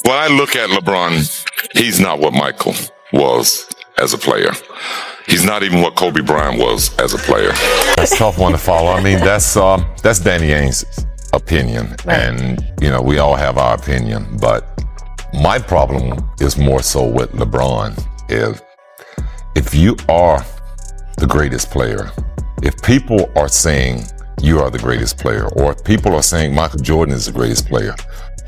When I look at LeBron, he's not what Michael was as a player. He's not even what Kobe Bryant was as a player. That's a tough one to follow. I mean, that's Danny Ainge's opinion, right. And we all have our opinion. But my problem is more so with LeBron. If you are the greatest player, if people are saying you are the greatest player, or if people are saying Michael Jordan is the greatest player,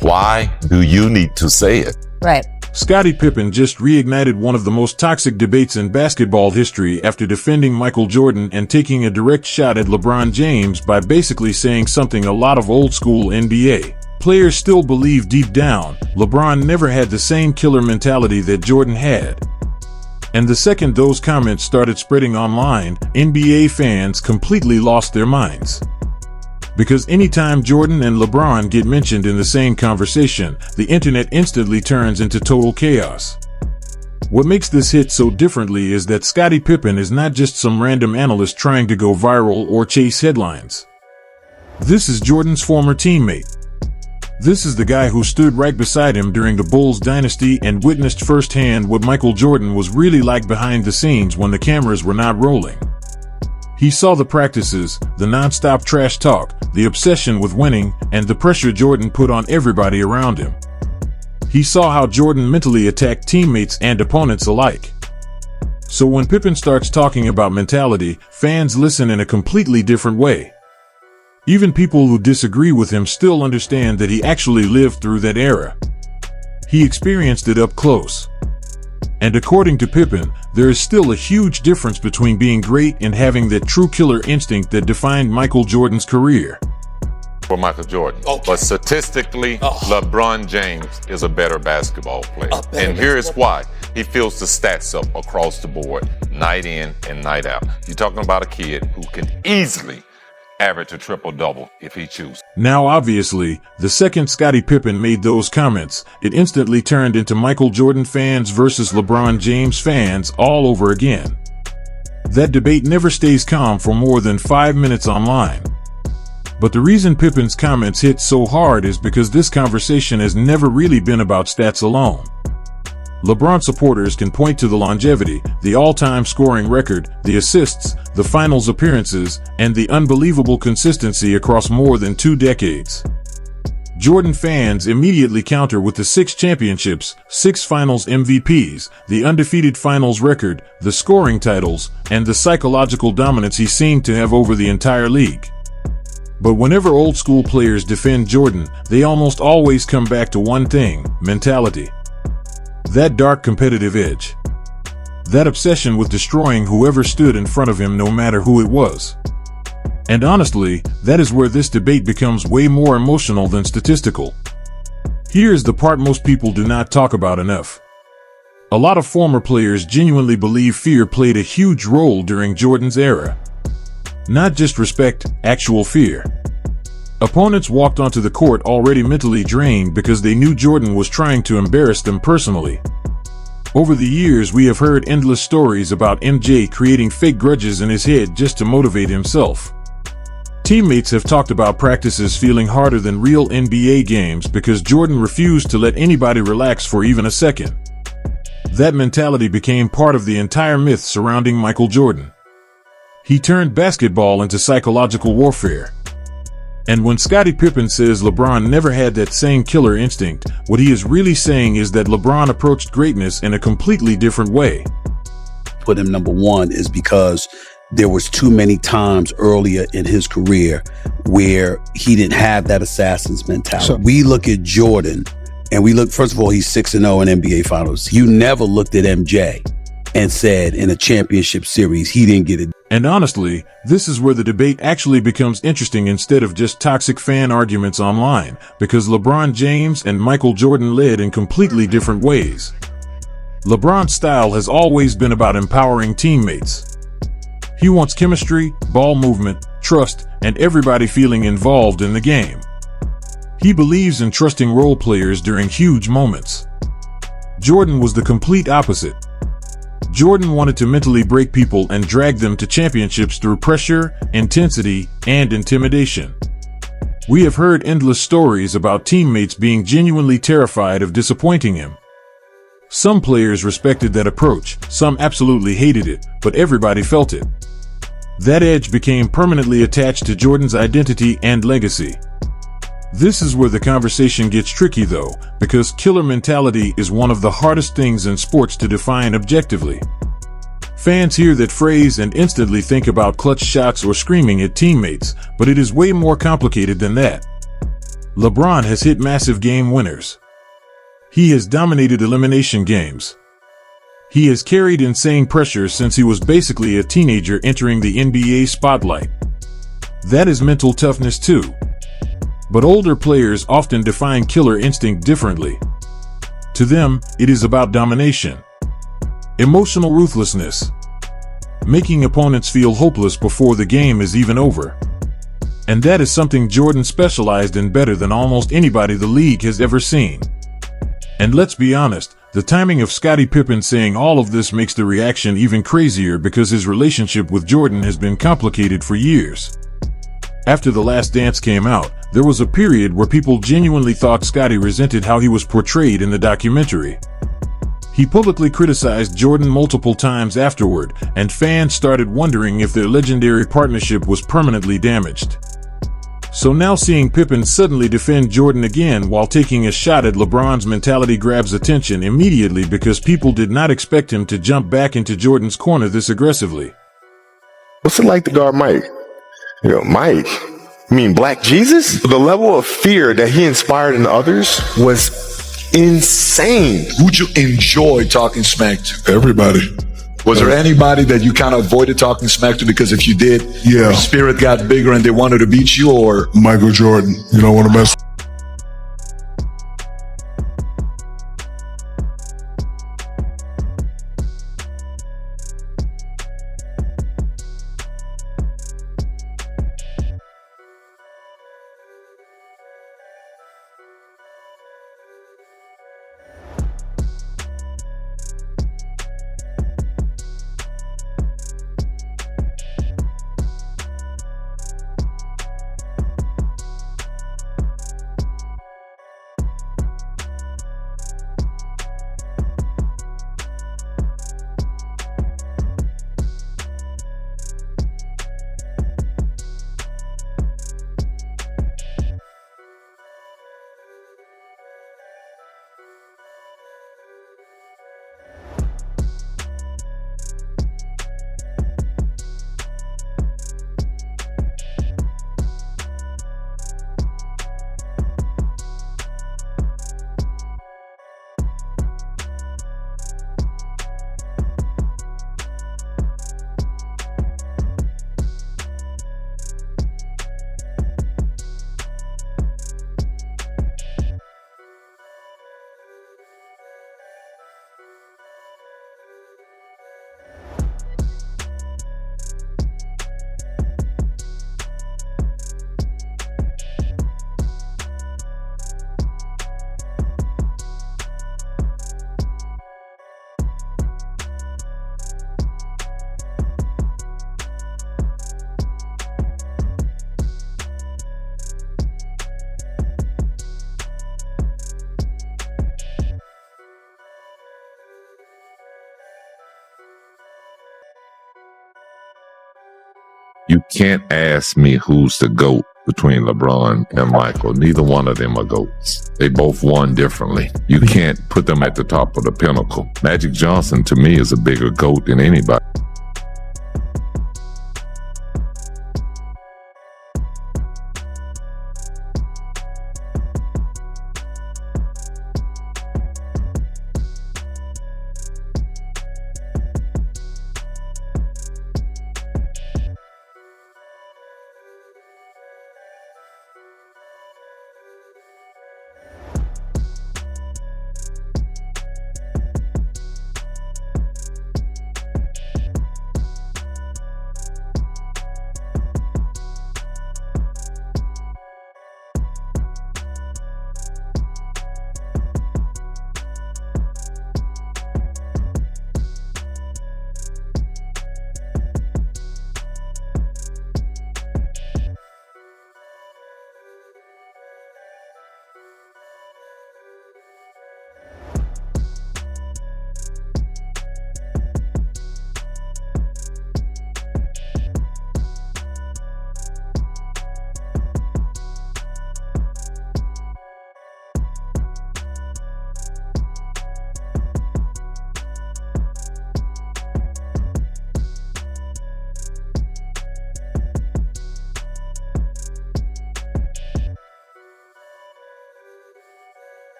why do you need to say it? Right. Scottie Pippen just reignited one of the most toxic debates in basketball history after defending Michael Jordan and taking a direct shot at LeBron James by basically saying something a lot of old-school NBA players still believe deep down. LeBron never had the same killer mentality that Jordan had. And the second those comments started spreading online, NBA fans completely lost their minds. Because anytime Jordan and LeBron get mentioned in the same conversation, the internet instantly turns into total chaos. What makes this hit so differently is that Scottie Pippen is not just some random analyst trying to go viral or chase headlines. This is Jordan's former teammate. This is the guy who stood right beside him during the Bulls dynasty and witnessed firsthand what Michael Jordan was really like behind the scenes when the cameras were not rolling. He saw the practices, the non-stop trash talk, the obsession with winning, and the pressure Jordan put on everybody around him. He saw how Jordan mentally attacked teammates and opponents alike. So when Pippen starts talking about mentality, fans listen in a completely different way. Even people who disagree with him still understand that he actually lived through that era. He experienced it up close. And according to Pippen, there is still a huge difference between being great and having that true killer instinct that defined Michael Jordan's career. For Michael Jordan. Okay. But statistically, LeBron James is a better basketball player. And here's why. He fills the stats up across the board, night in and night out. You're talking about a kid who can easily average a triple-double if he chooses. Now obviously, the second Scottie Pippen made those comments, it instantly turned into Michael Jordan fans versus LeBron James fans all over again. That debate never stays calm for more than 5 minutes online. But the reason Pippen's comments hit so hard is because this conversation has never really been about stats alone. LeBron supporters can point to the longevity, the all-time scoring record, the assists, the finals appearances, and the unbelievable consistency across more than 2 decades. Jordan fans immediately counter with the 6 championships, 6 finals MVPs, the undefeated finals record, the scoring titles, and the psychological dominance he seemed to have over the entire league. But whenever old-school players defend Jordan, they almost always come back to one thing: mentality. That dark competitive edge. That obsession with destroying whoever stood in front of him, no matter who it was. And honestly, that is where this debate becomes way more emotional than statistical. Here's the part most people do not talk about enough. A lot of former players genuinely believe fear played a huge role during Jordan's era. Not just respect, actual fear. Opponents walked onto the court already mentally drained because they knew Jordan was trying to embarrass them personally. Over the years, we have heard endless stories about MJ creating fake grudges in his head just to motivate himself. Teammates have talked about practices feeling harder than real NBA games because Jordan refused to let anybody relax for even a second. That mentality became part of the entire myth surrounding Michael Jordan. He turned basketball into psychological warfare. And when Scottie Pippen says LeBron never had that same killer instinct, what he is really saying is that LeBron approached greatness in a completely different way. Put him number one is because there was too many times earlier in his career where he didn't have that assassin's mentality. So we look at Jordan and we look, first of all, he's 6-0 in NBA finals. You never looked at MJ and said in a championship series, he didn't get it. And honestly, this is where the debate actually becomes interesting instead of just toxic fan arguments online, because LeBron James and Michael Jordan led in completely different ways. LeBron's style has always been about empowering teammates. He wants chemistry, ball movement, trust, and everybody feeling involved in the game. He believes in trusting role players during huge moments. Jordan was the complete opposite. Jordan wanted to mentally break people and drag them to championships through pressure, intensity, and intimidation. We have heard endless stories about teammates being genuinely terrified of disappointing him. Some players respected that approach, some absolutely hated it, but everybody felt it. That edge became permanently attached to Jordan's identity and legacy. This is where the conversation gets tricky though, because killer mentality is one of the hardest things in sports to define objectively. Fans hear that phrase and instantly think about clutch shots or screaming at teammates, but it is way more complicated than that. LeBron has hit massive game winners. He has dominated elimination games. He has carried insane pressure since he was basically a teenager entering the NBA spotlight. That is mental toughness too. But older players often define killer instinct differently. To them, it is about domination. Emotional ruthlessness. Making opponents feel hopeless before the game is even over. And that is something Jordan specialized in better than almost anybody the league has ever seen. And let's be honest, the timing of Scottie Pippen saying all of this makes the reaction even crazier because his relationship with Jordan has been complicated for years. After The Last Dance came out, there was a period where people genuinely thought Scottie resented how he was portrayed in the documentary. He publicly criticized Jordan multiple times afterward, and fans started wondering if their legendary partnership was permanently damaged. So now seeing Pippen suddenly defend Jordan again while taking a shot at LeBron's mentality grabs attention immediately because people did not expect him to jump back into Jordan's corner this aggressively. What's it like to guard Mike? Mike, you mean Black Jesus? The level of fear that he inspired in others was insane. Who'd you enjoy talking smack to? Everybody. Was there anybody that you kind of avoided talking smack to because if you did, your spirit got bigger and they wanted to beat you, or? Michael Jordan. You don't want to mess. You can't ask me who's the GOAT between LeBron and Michael. Neither one of them are GOATs. They both won differently. You can't put them at the top of the pinnacle. Magic Johnson, to me, is a bigger GOAT than anybody.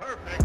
Perfect.